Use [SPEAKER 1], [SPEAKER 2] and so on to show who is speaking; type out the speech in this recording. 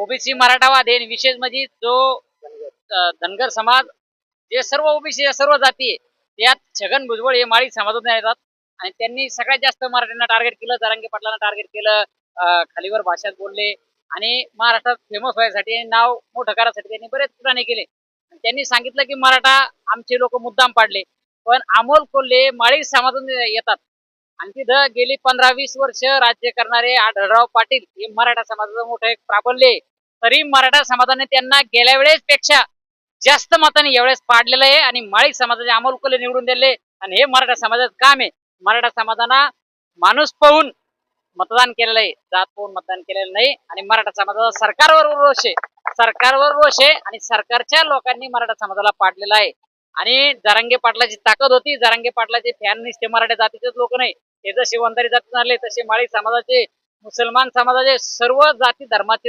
[SPEAKER 1] OBC मराठावाद हे विशेष म्हणजे जो धनगर समाज जे सर्व ओबीसी सर्व जाती आहे त्यात छगन भुजबळ हे माळी समाजातून येतात आणि त्यांनी सगळ्यात जास्त मराठ्यांना टार्गेट केलं, जरांगे पाटलांना टार्गेट केलं, खालीवर भाषात बोलले आणि महाराष्ट्रात फेमस व्हायसाठी नाव मोठं करायसाठी त्यांनी बरेच पुराणे केले. त्यांनी सांगितलं की मराठा आमचे लोक मुद्दाम पाडले, पण अमोल कोल्हे माळी समाजातून येतात आणि तिथं गेली 15-20 वर्ष राज्य करणारे आढळराव पाटील हे मराठा समाजाचं मोठं एक प्राबल्य आहे. तरी मराठा समाजाने त्यांना गेल्या वेळेस पेक्षा जास्त मताने यावेळेस पाडलेलं आहे आणि माळी समाजाचे अमोल कोल्हे निवडून दिले आणि हे मराठा समाजाचं काम आहे. मराठा समाजाला माणूस पाहून मतदान केलेलं आहे, जात पाहून मतदान केलेलं नाही आणि मराठा समाजाचा सरकारवर रोष आहे, सरकारवर रोष आहे आणि सरकारच्या लोकांनी मराठा समाजाला पाडलेला आहे. आणि जरांगे पाटलाची ताकद होती, जरांगे पाटलाचे फॅन नुसते मराठा जातीचेच लोक नाही, हे जसे वंजारी जाती झाले तसे माळी समाजाचे, मुसलमान समाजाचे, सर्व जाती धर्माचे लोक